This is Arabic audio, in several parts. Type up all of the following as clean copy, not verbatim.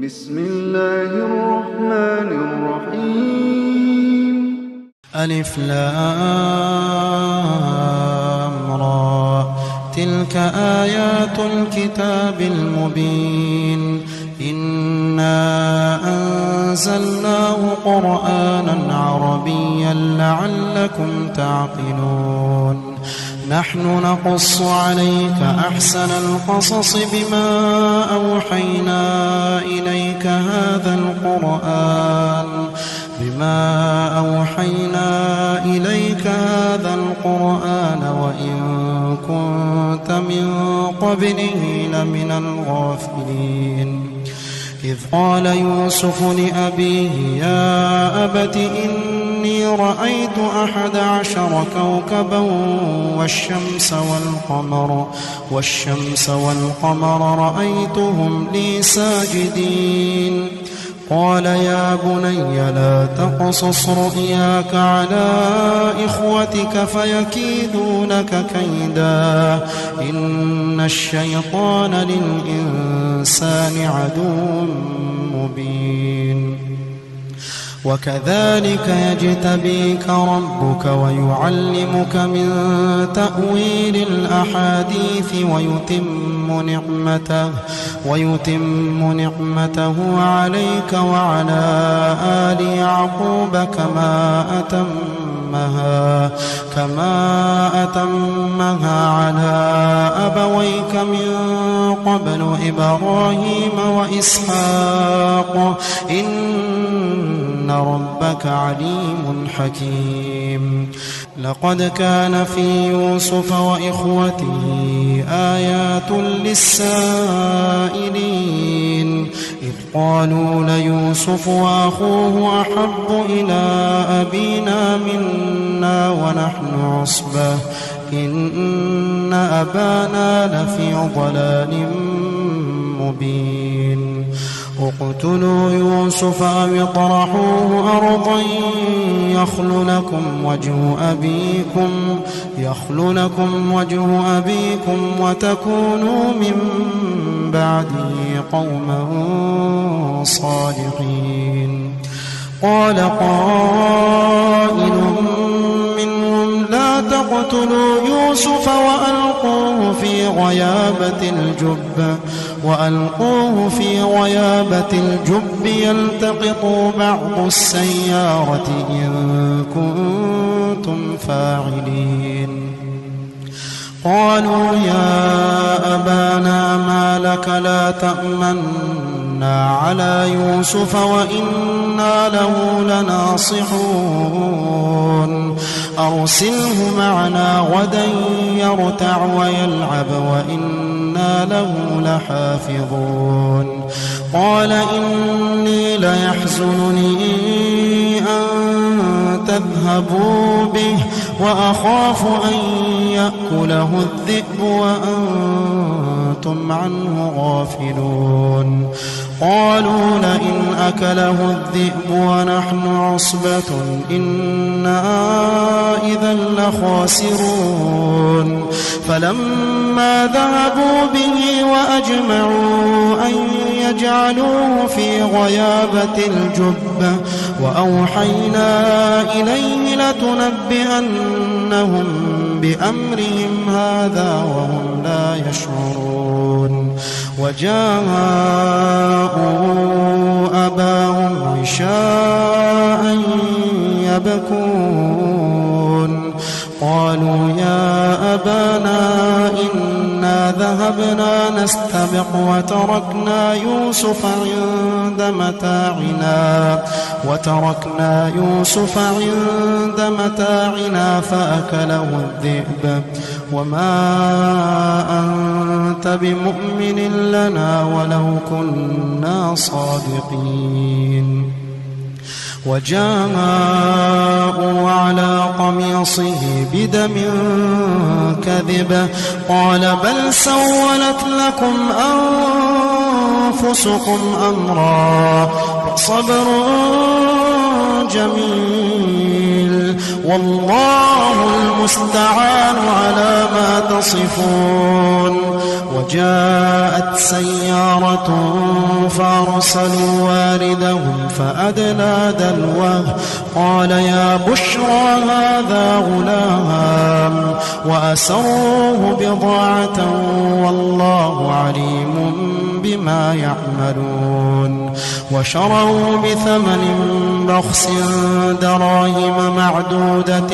بسم الله الرحمن الرحيم. ألف لام را، تلك آيات الكتاب المبين. إنا أنزلناه قرآنا عربيا لعلكم تعقلون. نحن نقص عليك أحسن القصص بما أوحينا إليك هذا القرآن وإن كنت من قبله لمن الغافلين. إذ قال يوسف لأبيه يا أبت إني رأيت 11 كوكبا والشمس والقمر رأيتهم لي ساجدين. قال يا بني لا تقصص رؤياك على إخوتك فيكيدوا لك كيدا، إن الشيطان للإنسان عدو مبين. وكذلك يجتبيك ربك ويعلمك من تأويل الأحاديث ويتم نعمته عليك وعلى آل يعقوب كما أتمها على أبويك من قبل إبراهيم وإسحاق إن ربك عليم حكيم. لقد كان في يوسف وإخوته آيات للسائلين، إذ قالوا ليوسف وأخوه أحب إلى أبينا منا ونحن عصبة إن أبانا لفي ضلال مبين. اقتلوا يوسف أو اطرحوه أرضا يخل لكم وجه أبيكم وتكونوا من بعده قوما صالحين. قال قائل منهم لا تقتلوا يوسف وألقوه في غيابة الجب يلتقطوا بعض السيارة إن كنتم فاعلين. قالوا يا أبانا ما لك لا تأمنا على يوسف وإنا له لناصحون. أرسله معنا غدا يرتع ويلعب وإنا له لحافظون. قال إني ليحزنني أن تذهبوا به وأخاف أن يأكله الذئب وأنتم عنه غافلون. قالوا لئن أكله الذئب ونحن عصبة إنا إذا لخاسرون. فلما ذهبوا به وأجمعوا أن يجعلوه في غيابة الجب وأوحينا إليه لتنبئنهم بأمرهم هذا وهم لا يشعرون. وجاءوا أباهم عشاء يبكون. قالوا يا أبانا إنا ذهبنا نستبق وتركنا يوسف عند متاعنا فأكله الذئب وما أنت بمؤمن لنا ولو كنا صادقين. وجاءوا على قميصه بدم كذب قال بل سولت لكم أنفسكم أمرا صبر جميل والله المستعان على ما تصفون. وجاءت سيارة فأرسلوا واردهم فأدلى دلوه قال يا بشرى هذا غلام وأسروه بضاعة والله عليم بما يعملون. وشروا بثمن بخس دراهم معدودة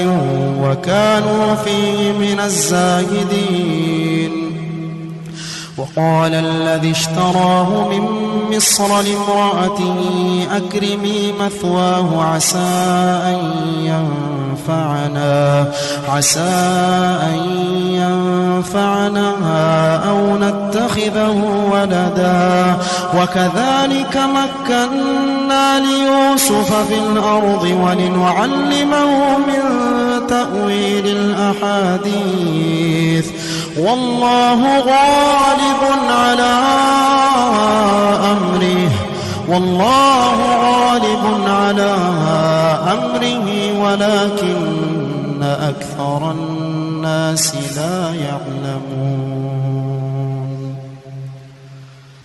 وكانوا فيه من الزاهدين. وقال الذي اشتراه من مصر لامرأته أكرمي مثواه عسى أن ينفعنا أو نتخذه ولدا. وكذلك مكنا ليوسف في الأرض ولنعلمه من تأويل الأحاديث والله غالب على أمره ولكن أكثر الناس لا يعلمون.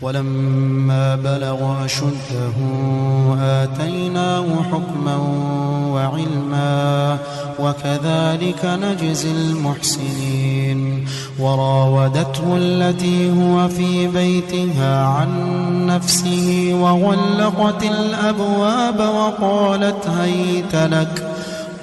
ولما بلغ أشده آتيناه حكما وعلما وكذلك نجزي المحسنين. وراودته التي هو في بيتها عن نفسه وغلقت الأبواب وقالت هيت لك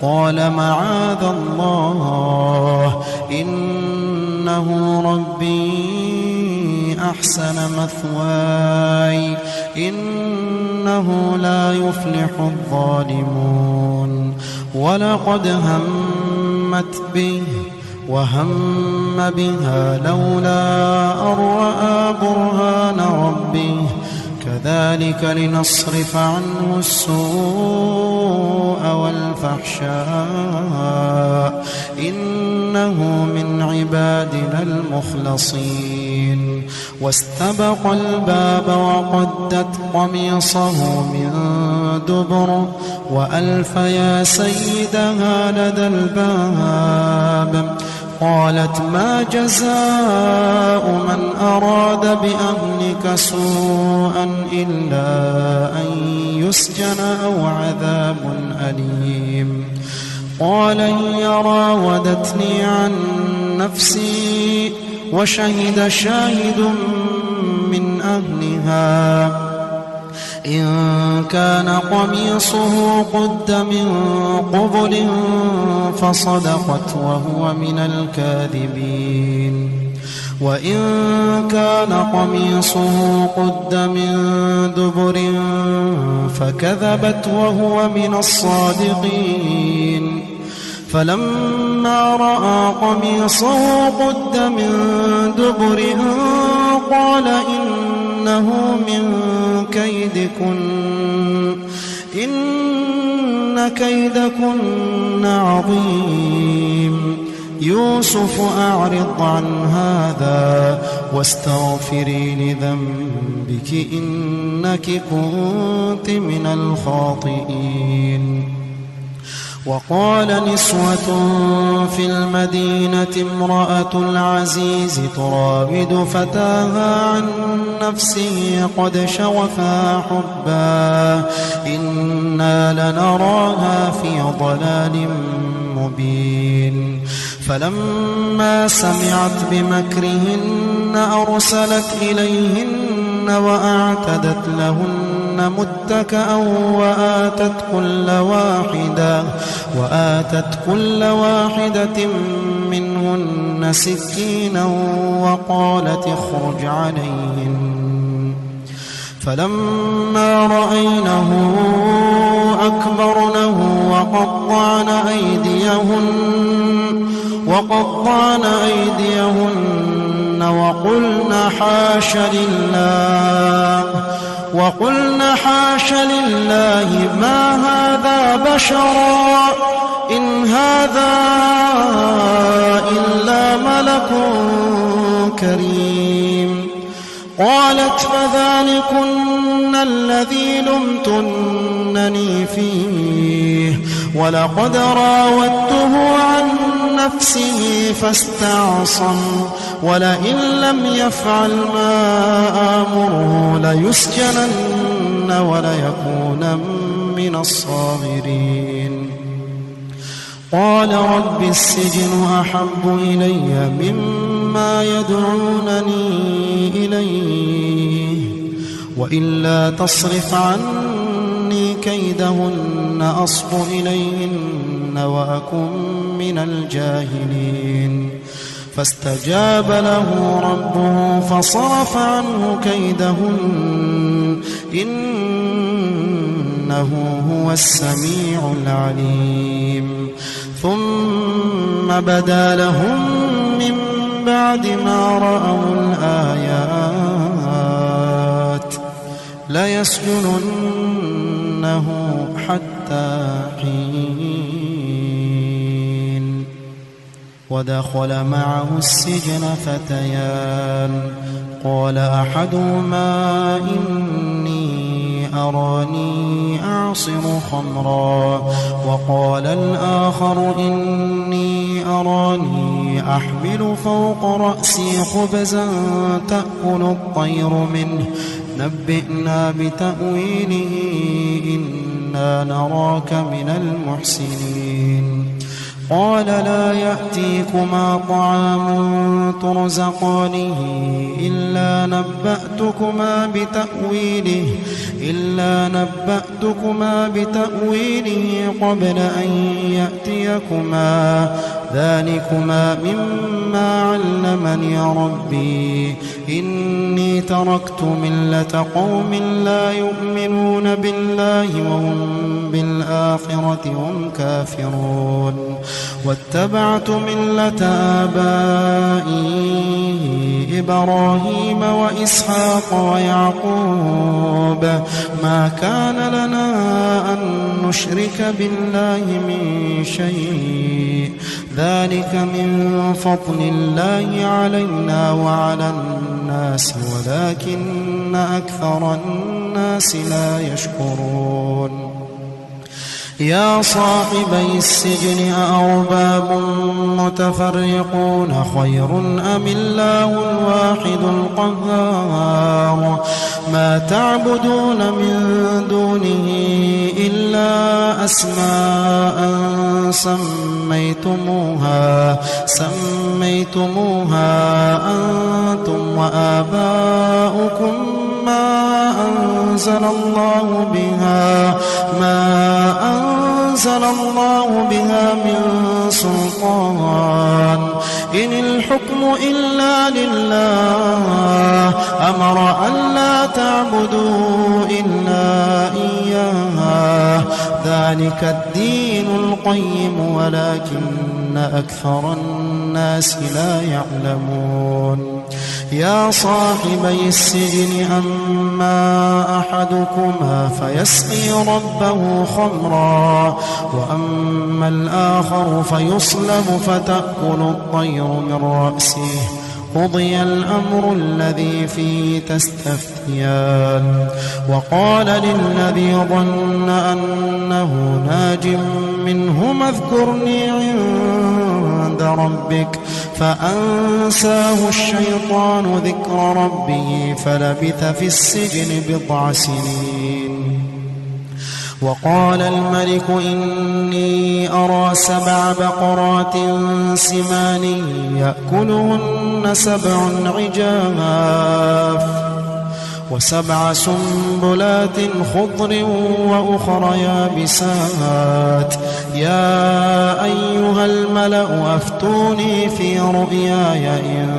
قال معاذ الله إنه ربي أحسن مثواي إنه لا يفلح الظالمون. ولقد همت به وهم بها لولا أن رأى برهان ربه كذلك لنصرف عنه السوء والفحشاء إنه من عبادنا المخلصين. واستبق الباب وقدت قميصه من دبر وألف يا سيدها لدى الباب. قالت ما جزاء من أراد بأهلك سوءا إلا أن يسجن أو عذاب أليم. قال هي راودتني عن نفسي وشهد شاهد من أهلها إن كان قميصه قد من قبل فصدقت وهو من الكاذبين. وإن كان قميصه قد من دبر فكذبت وهو من الصادقين. فلما رأى قميصه قد من دبر قال إنه من كيدكن إن كيدكن عظيم. يوسف أعرض عن هذا واستغفري لذنبك إنك كنت من الخاطئين. وقال نسوة في المدينة امرأة العزيز تراود فتاها عن نفسه قد شغفها حبا إنا لنراها في ضلال مبين. فلما سمعت بمكرهن أرسلت إليهن وأعتدت لهن متكأ وآتت كل واحدة منهن سكينا وقالت اخرج عليهن. فلما رأينه أكبرنه وقطعن أيديهن وقلن حاش لله ما هذا بشرا إن هذا إلا ملك كريم. قالت فذلكن الذي لمتنني فيه ولقد راودته عن نفسه فاستعصم ولئن لم يفعل ما آمره ليسجنن وليكون من الصاغرين قال رب السجن أحب إلي مما يدعونني إليه وإلا تصرف عني كيدهن أصب إليهن وأكن من الجاهلين فاستجاب له ربه فصرف عنه كيدهن إنه هو السميع العليم ثم بدا لهم من بعد ما رأوا الآيات ليسجننه حتى حين ودخل معه السجن فتيان قال أحدهما إني أراني أعصر خمرا وقال الآخر إني أراني أحمل فوق رأسي خبزا تأكل الطير منه نبئنا بتأويله إنا نراك من المحسنين قال لا يأتيكما طعام ترزقانه إلا نبأتكما بتأويله قبل أن يأتيكما ذلكما مما علمني ربي إني تركت ملة قوم لا يؤمنون بالله وهم بالآخرة هم كافرون واتبعت ملة آبائي إبراهيم وإسحاق ويعقوب ما كان لنا أن نشرك بالله من شيء ذلك من فضل الله علينا وعلى الناس ولكن أكثر الناس لا يشكرون يا صاحبي السجن أأرباب متفرقون خير أم الله الواحد القهار ما تعبدون من دونه إلا أسماء سميتموها أنتم وآباؤكم ما أنزل الله بها من سلطان إن الحكم إلا لله أمر ألا تعبدوا إلا إياه ذلك الدين القيم ولكن أكثر الناس لا يعلمون يا صاحبي السجن أما أحدكما فيسقي ربه خمرا وأما الآخر فيصلب فتأكل الطير من رأسه قضي الأمر الذي فيه تستفتيان وقال للذي ظن أنه ناج منهما اذكرني عند ربك فأنساه الشيطان ذكر ربه فلبث في السجن بضع سنين وقال الملك إني أرى 7 بقرات سمان يأكلهن 7 عجاف و7 سنبلات خضر وأخر يابسات يا أيها الملأ أفتوني في رؤياي إن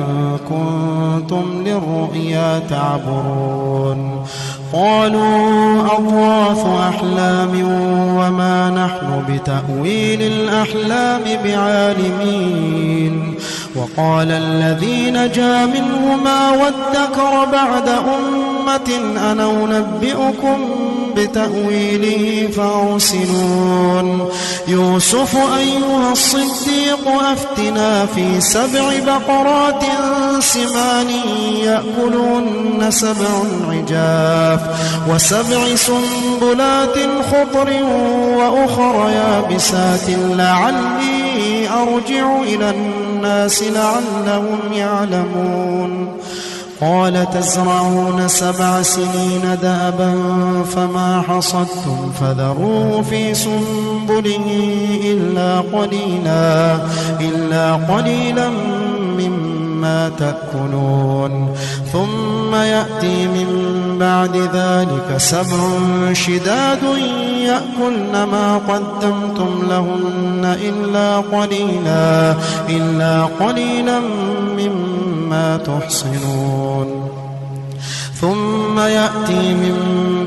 كنتم للرؤيا تعبرون قالوا أضغاث أحلام وما نحن بتأويل الأحلام بعالمين وقال الذي نجا منهما وادكر بعد أمة أنا أنبئكم بتأويله فأرسلون يوسف أيها الصديق أفتنا في 7 بقرات سمان يأكلون 7 عجاف و7 سنبلات خضر وأخر يابسات لعلي أرجع إلى الناس لعلهم يعلمون قال تزرعون 7 سنين دأبا فما حصدتم فذروه في سنبله إلا قليلا مما تأكلون ثم يأتي من بعد ذلك 7 شداد يأكلن ما قدمتم لهن إلا قليلا مما تحصنون ثم يأتي من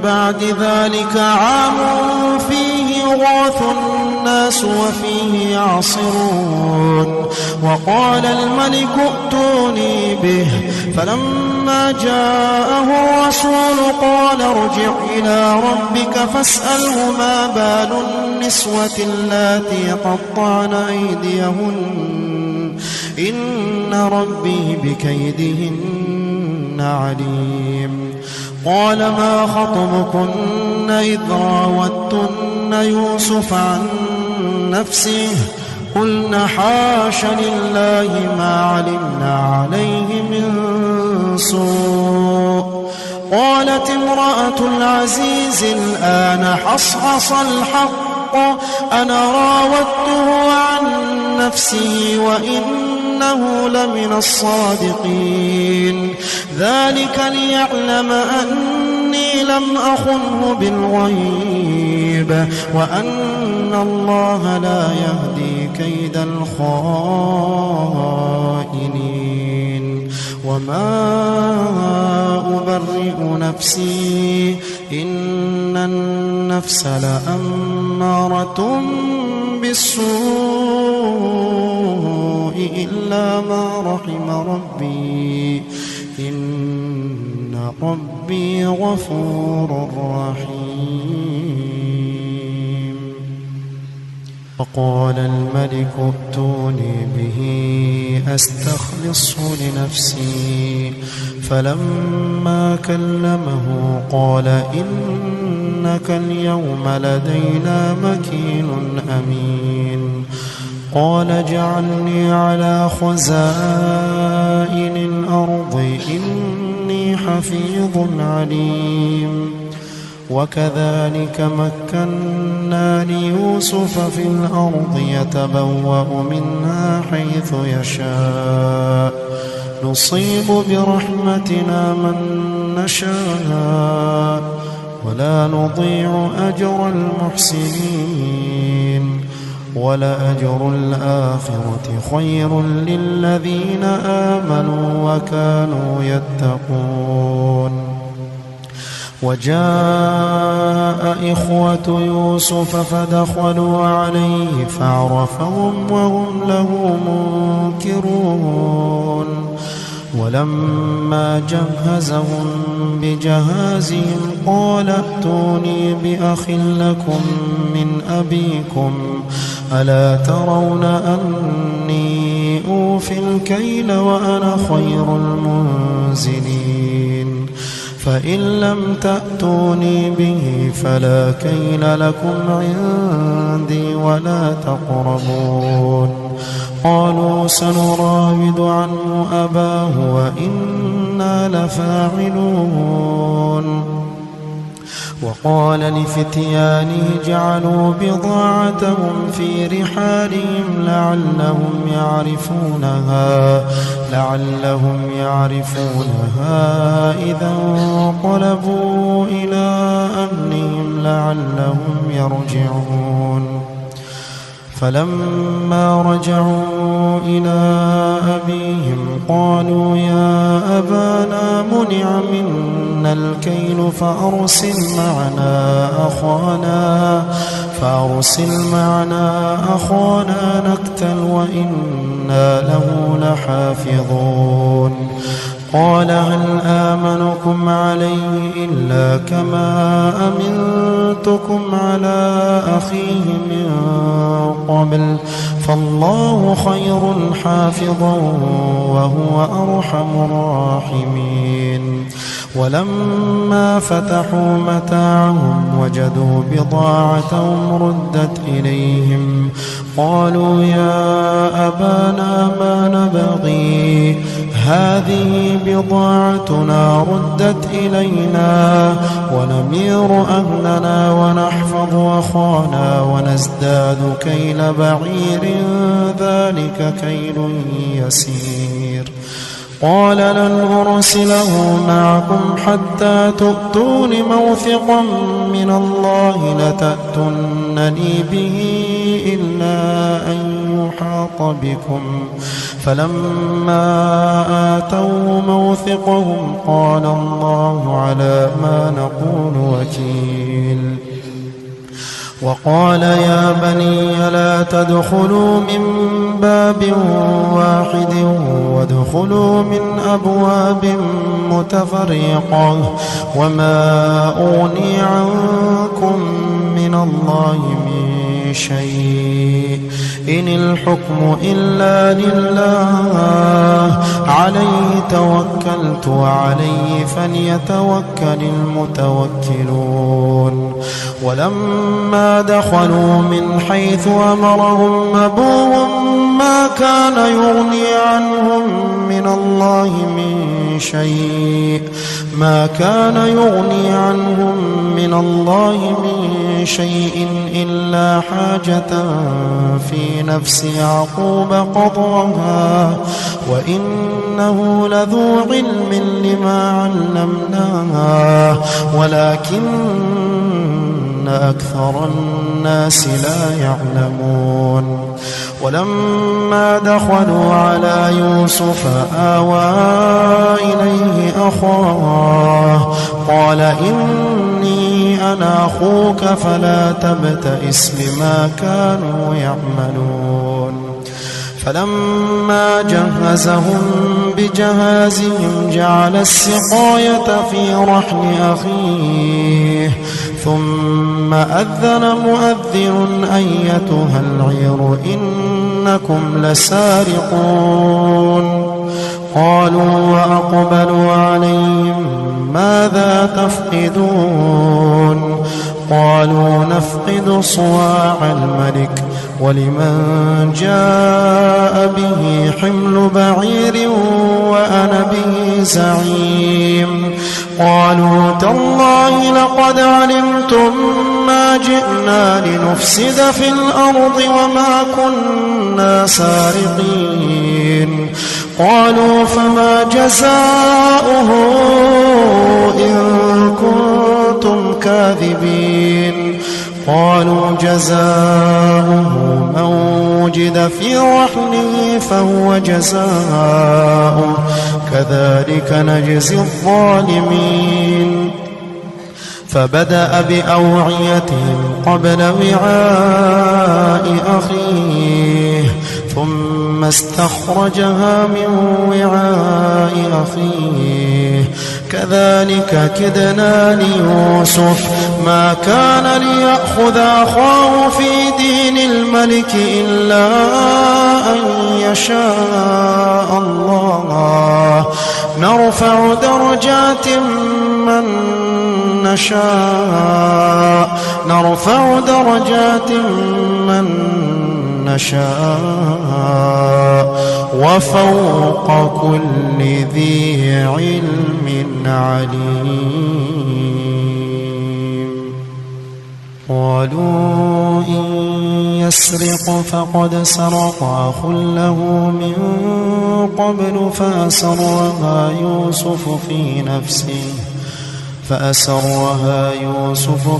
بعد ذلك عام فيه يغاث الناس وفيه يعصرون وقال الملك ائتوني به فلما جاءه الرسول قال ارجع إلى ربك فاسأله ما بال النسوة اللاتي قطعن أيديهن إن ربي بكيدهن عليم قال ما خطبكن إذ راوتن يوسف عن نفسه قلنا حاش لله ما علمنا عليه من سوء قالت امرأة العزيز الآن حصحص الحق أنا راودته عن نفسه وإنه لمن الصادقين ذلك ليعلم أني لم أخنه بالغيب وأن الله لا يهدي كيد الخائنين وما أبرئ نفسي إن النفس لأمارة بالسوء إلا ما رحم ربي إن ربي غفور رحيم وقال الملك ائتوني به أستخلصه لنفسي فلما كلمه قال إنك اليوم لدينا مكين أمين قال اجعلني على خزائن الأرض إني حفيظ عليم وكذلك مكنا ليوسف في الأرض يتبوأ منها حيث يشاء نصيب برحمتنا من نشاء ولا نضيع أجر المحسنين ولأجر الآخرة خير للذين آمنوا وكانوا يتقون وجاء إخوة يوسف فدخلوا عليه فعرفهم وهم له منكرون ولما جهزهم بجهازهم قال ائتوني بأخ لكم من أبيكم ألا ترون أني أوفي الكيل وأنا خير المنزلين فإن لم تأتوني به فلا كيل لكم عندي ولا تقربون قالوا سنراود عنه أباه وإنا لفاعلون وقال لفتيانه جعلوا بضاعتهم في رحالهم لعلهم يعرفونها إذا انقلبوا إلى أهلهم لعلهم يرجعون فلما رجعوا إلى أبيهم قالوا يا أبانا منع منا الكيل فأرسل معنا أخانا نكتل وإنا له لحافظون قال هل آمنكم عليه إلا كما أمنتكم على أخيه من قبل فالله خير حافظا وهو أرحم الراحمين ولما فتحوا متاعهم وجدوا بضاعتهم ردت إليهم قالوا يا أبانا ما نبغي هذه بضاعتنا ردت إلينا ونمير أهلنا ونحفظ أخانا ونزداد كيل بعير ذلك كيل يسير قال لن أرسله معكم حتى تؤتون موثقا من الله لتأتونني به إلا أن يحاط بكم فلما آتوا موثقهم قال الله على ما نقول وكيل وقال يا بني لا تدخلوا من باب واحد وادخلوا من أبواب متفرقة وما أغني عنكم من الله من شيء إن الحكم إلا لله عليه توكلت وعليه فليتوكل المتوكلون ولما دخلوا من حيث أمرهم أبوهم ما كان يغني عنهم من الله من شيء إلا حاجة في نفس يعقوب قضاها وإنه لذو علم لما علمناه ولكن أكثر الناس لا يعلمون ولما دخلوا على يوسف آوى إليه أخاه قال إني أنا أخوك فلا تبتئس بما كانوا يعملون فلما جهزهم بجهازهم جعل السقاية في رحل أخيه ثم أذن مؤذن أيتها العير إنكم لسارقون قالوا وأقبلوا عليهم ماذا تفقدون قالوا نفقد صواع الملك ولمن جاء به حمل بعير وأنا به زعيم قالوا تالله لقد علمتم ما جئنا لنفسد في الأرض وما كنا سارقين قالوا فما جزاؤه إن كنتم كاذبين قالوا جزاؤه من وجد في رحله فهو جزاؤه كذلك نجزي الظالمين فبدأ بأوعيتهم قبل وعاء أخيه ثم استخرجها من وعاء أخيه كذلك كدنا ليوسف ما كان ليأخذ أخاه في دين الملك إلا أن يشاء الله نرفع درجات من نشاء وفوق كل ذي علم عليم قالوا إن يسرق فقد سرق أخ له من قبل فأسرها يوسف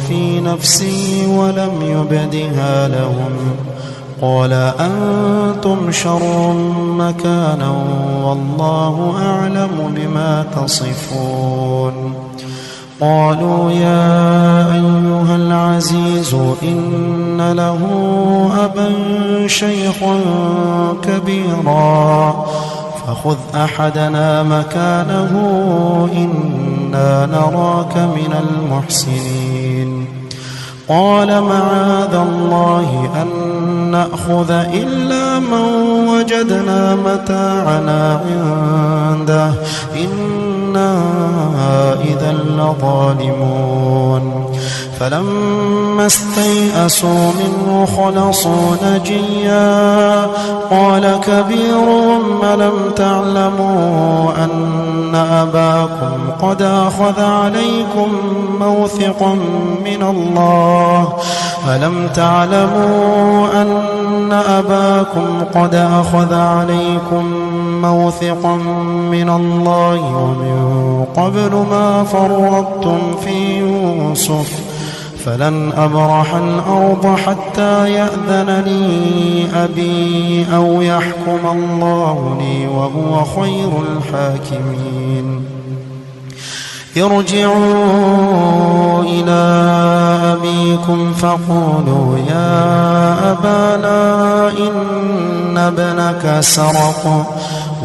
في نفسه ولم يبدها لهم قال أنتم شر مكانا والله أعلم بما تصفون قالوا يا أيها العزيز إن له أبا شيخا كبيرا فخذ أحدنا مكانه إنا نراك من المحسنين. قال معاذ الله أن نأخذ إلا من وجدنا متاعنا عنده إنا إذا لظالمون. فلما استيئسوا منه خلصوا نجيا قال كبيرهم ألم تعلموا أن أباكم قد أخذ عليكم موثقا من الله ألم تعلموا أن أباكم قد أخذ عليكم موثقا من الله ومن قبل ما فرطتم في يوسف فلن أبرح الأرض حتى يأذن لي أبي أو يحكم الله لي وهو خير الحاكمين. ارجعوا إلى أبيكم فقولوا يا أبانا إن ابنك سرق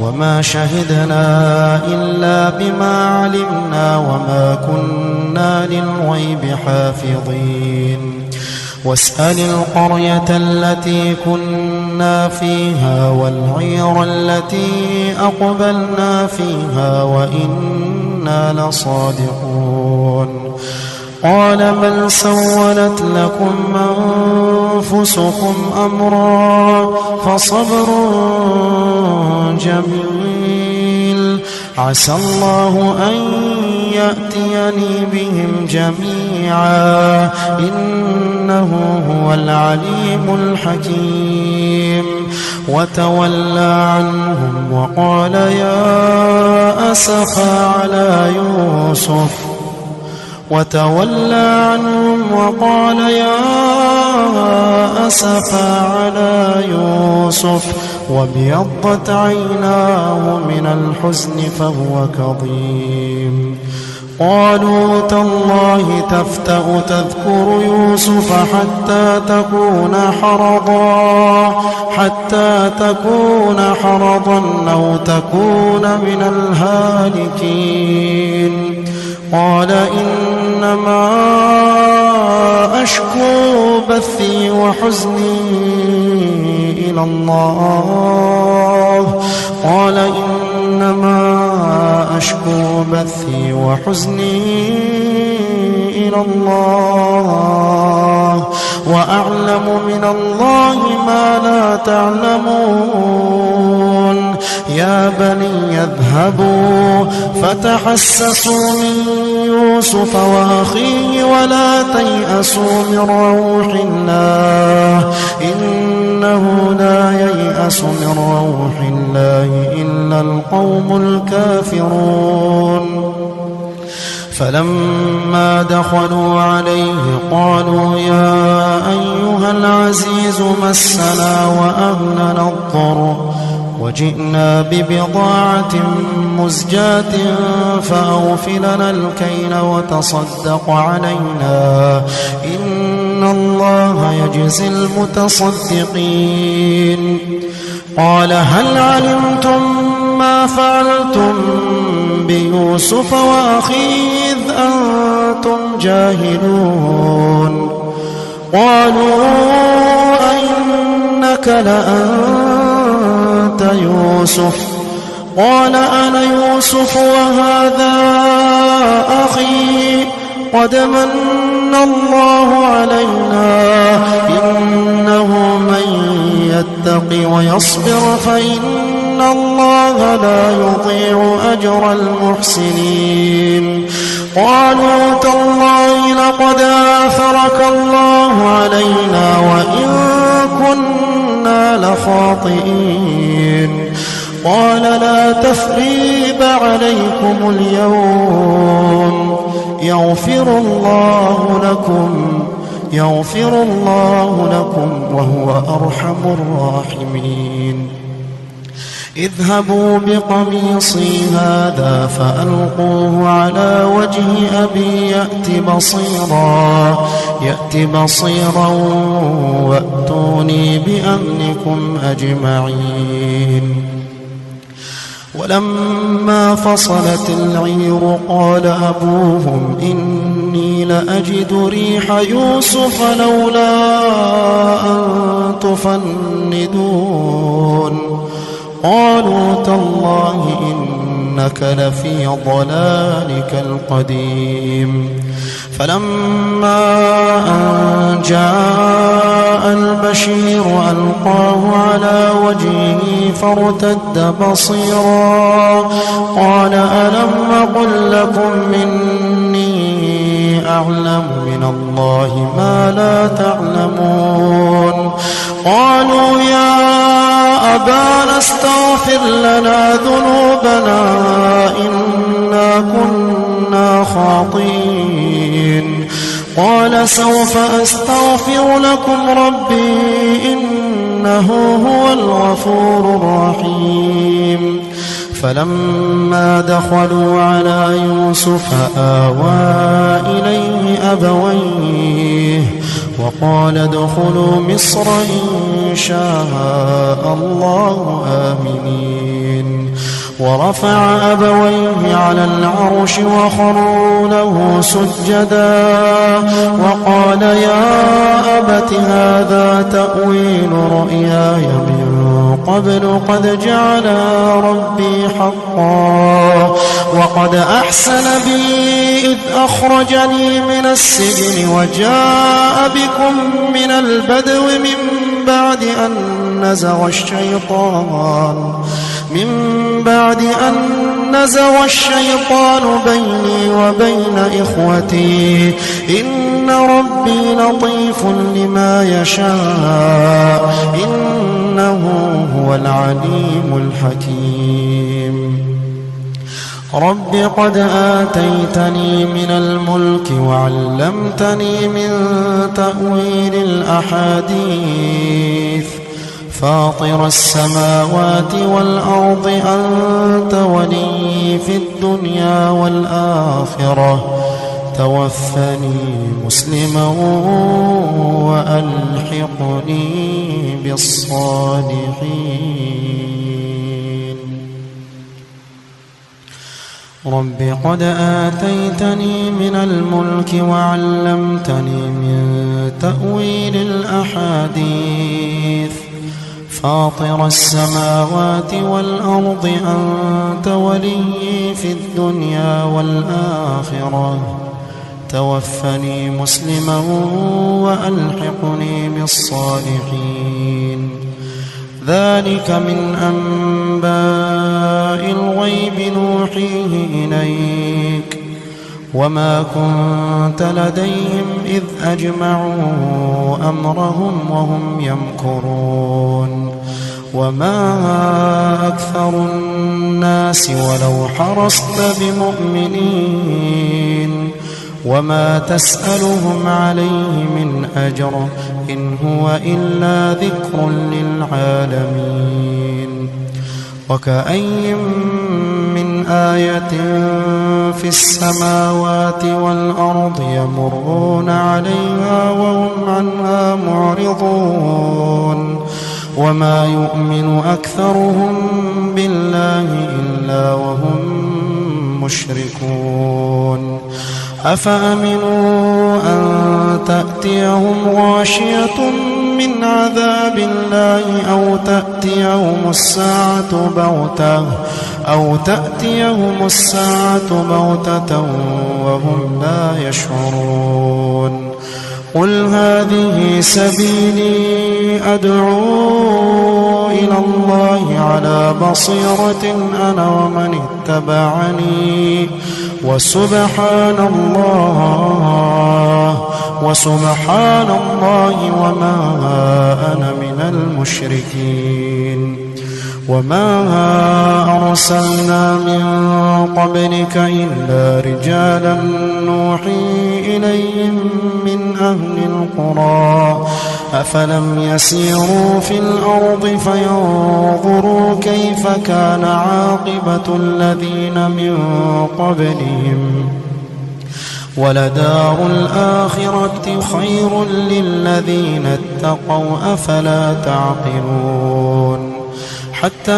وما شهدنا إلا بما علمنا وما كنا للغيب حافظين. واسأل القرية التي كنا فيها والعير التي أقبلنا فيها وإنا لصادقون. قال بل سولت لكم أنفسكم أمرا فصبر جميل عسى الله أن يأتيني بهم جميعا إنه هو العليم الحكيم. وتولى عنهم وقال يا أسفا على يوسف وتولى عنهم وقال يا أسفا على يوسف وابيضت عيناه من الحزن فهو كظيم. قالوا تالله تفتأ تذكر يوسف حتى تكون حرضا أو تكون من الهالكين. قال إنما أشكو بثي وحزني إلى الله قال إنما أشكو بثي وحزني إلى الله وأعلم من الله ما لا تعلمون. يا بني اذهبوا فتحسسوا من يوسف وأخيه ولا تيأسوا من روح الله إنه لا ييأس من روح الله إلا القوم الكافرون. فلما دخلوا عليه قالوا يا أيها العزيز مسنا وأهلنا الضر وجئنا ببضاعة مزجاة فأوف لنا الكيل وتصدق علينا إن الله يجزي المتصدقين. قال هل علمتم ما فعلتم بيوسف وأخيه إذ أنتم جاهلون. قالوا أئنك لأنت يوسف قال أنا يوسف وهذا أخي قد من الله علينا إنه من يتق ويصبر فإن الله لا يضيع أجر المحسنين. قالوا تالله لقد آثرك الله علينا وإن كنا لخاطئين. قال لا تثريب عليكم اليوم يغفر الله لكم وهو أرحم الراحمين. اذهبوا بقميصي هذا فألقوه على وجه أبي يأت بصيرا وأتوني بأهلكم أجمعين. ولما فصلت العير قال أبوهم إني لأجد ريح يوسف لولا أن تفندون. قالوا تالله إنك لفي ضلالك القديم. فلما أن جاء البشير ألقاه على وجهه فارتد بصيرا قال ألم أقل لكم إني أعلم من الله ما لا تعلمون. قالوا يا أبانا استغفر لنا ذنوبنا إنا كنا خاطئين. قال سوف أستغفر لكم ربي إنه هو الغفور الرحيم. فلما دخلوا على يوسف آوى إليه أبويه وقال ادخلوا مصر إن شاء الله آمنين. ورفع أبويه على العرش وخروا له سجدا وقال يا أبت هذا تأويل رؤياي من قبل قد جعل ربي حقا وقد أحسن بي إذ أخرجني من السجن وجاء بكم من البدو من بعد أن نزغ الشيطان بيني وبين إخوتي إن ربي لطيف لما يشاء إنه هو العليم الحكيم. رب قد آتيتني من الملك وعلمتني من تأويل الأحاديث فاطر السماوات والأرض أنت ولي في الدنيا والآخرة توفني مسلما وألحقني بالصالحين. رب قد آتيتني من الملك وعلمتني من تأويل الأحاديث فاطر السماوات والأرض أنت ولي في الدنيا والآخرة توفني مسلما وألحقني بالصالحين. ذلك من أنباء الغيب نوحيه إليك وما كنت لديهم إذ أجمعوا أمرهم وهم يمكرون. وما أكثر الناس ولو حرصت بمؤمنين وما تسألهم عليه من أجر إن هو إلا ذكر للعالمين. وكأي من آية في السماوات والأرض يمرون عليها وهم عنها معرضون وما يؤمن أكثرهم بالله إلا وهم مشركون. أفأمنوا أن تأتيهم غاشية من عذاب الله أو تأتيهم الساعة بغتة وهم لا يشعرون. قل هذه سبيلي أدعو إلى الله على بصيرة أنا ومن اتبعني وسبحان الله وما أنا من المشركين. وما أرسلنا من قبلك إلا رجالا نوحي إليهم من أهل القرى أفلم يسيروا في الأرض فينظروا كيف كان عاقبة الذين من قبلهم ولدار الآخرة خير للذين اتقوا أفلا تعقلون حتى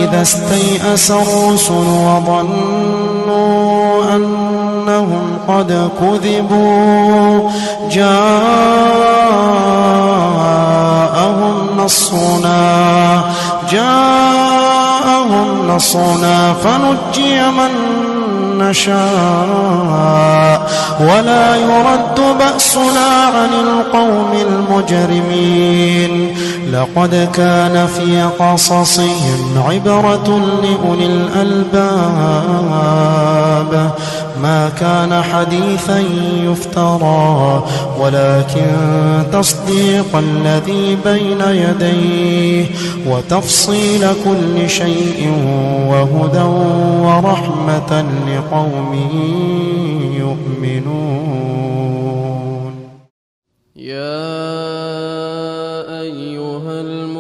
إذا استيأس الرسل وظنوا أنهم قد كذبوا جاءهم نصرنا فنجي من نشاء ولا يرد بأسنا عن القوم المجرمين لقد كان في قصصهم عبرة لأولي الألباب ما كان حديثا يفترى ولكن تصديق الذي بين يديه وتفصيل كل شيء وهدى ورحمة لقوم يؤمنون يا أيها المزمل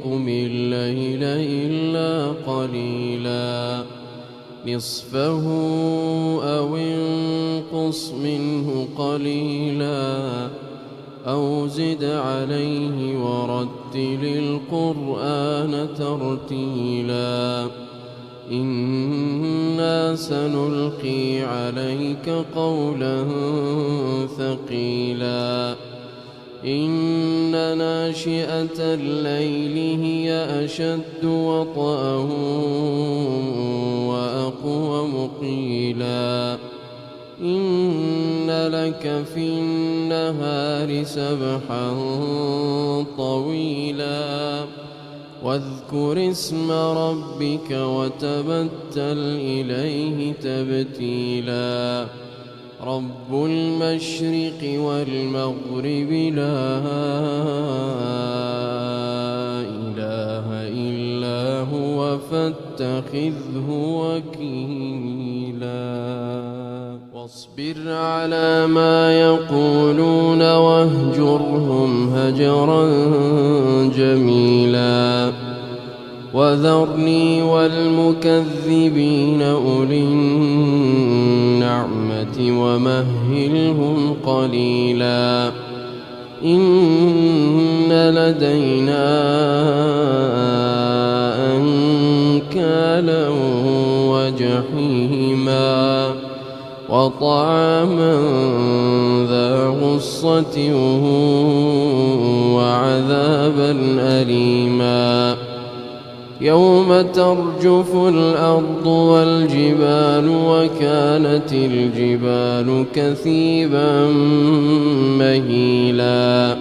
قم الليل إلا قليلا نصفه أو انقص منه قليلا أو زد عليه ورتل القرآن ترتيلا إنا سنلقي عليك قولا ثقيلا إن ناشئة الليل هي أشد وطئا وأقوم قيلا إن لك في النهار سبحا طويلا واذكر اسم ربك وتبتل إليه تبتيلا رب المشرق والمغرب لا إله إلا هو فاتخذه وكيلا واصبر على ما يقولون واهجرهم هجرا جميلا وذرني والمكذبين أولي النعمة ومهلهم قليلا إن لدينا أنكالا وجحيما وطعاما ذا غصة وعذابا أليما يوم ترجف الأرض والجبال وكانت الجبال كثيبا مهيلا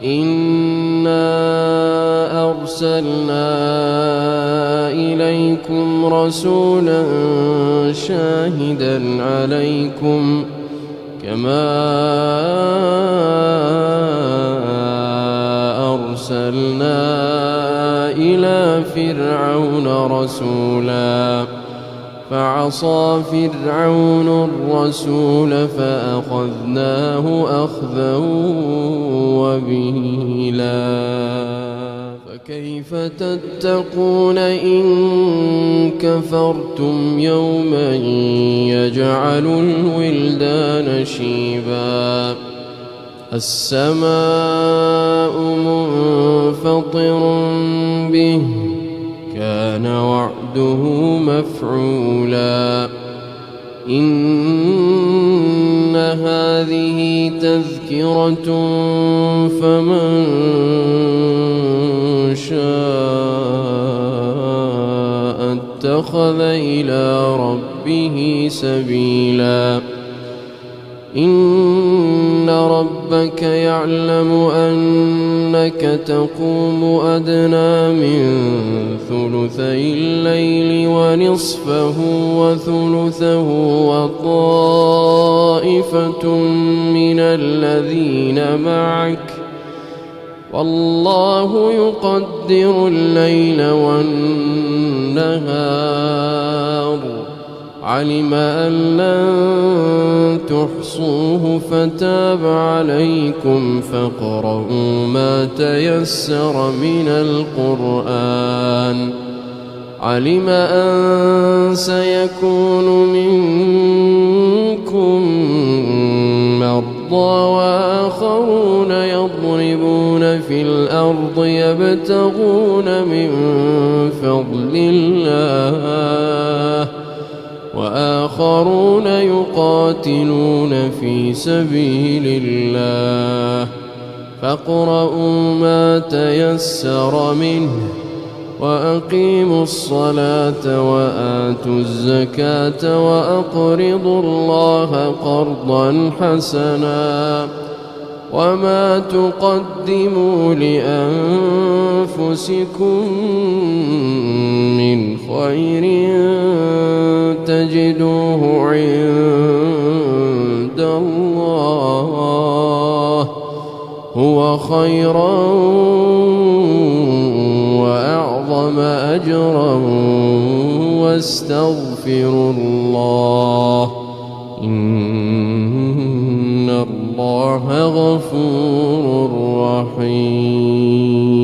إنا أرسلنا إليكم رسولا شاهدا عليكم كما أرسلنا إلى فرعون رسولا فعصى فرعون الرسول فأخذناه أخذا وبيلا فكيف تتقون إن كفرتم يوما يجعل الولدان شيبا السماء منفطر به كان وعده مفعولا إن هذه تذكرة فمن شاء اتخذ إلى ربه سبيلا إن ربك يعلم أنك تقوم أدنى من ثلثي الليل ونصفه وثلثه وطائفة من الذين معك والله يقدر الليل والنهار علم أن لن تحصوه فتاب عليكم فاقرؤوا ما تيسر من القرآن علم أن سيكون منكم مرضى وآخرون يضربون في الأرض يبتغون من فضل الله وآخرون يقاتلون في سبيل الله فاقرؤوا ما تيسر منه وأقيموا الصلاة وآتوا الزكاة وأقرضوا الله قرضا حسنا وما تقدموا لأنفسكم من خير تجدوه عند الله هو خيرا وأعظم أجرا واستغفروا الله إن الله غفور رحيم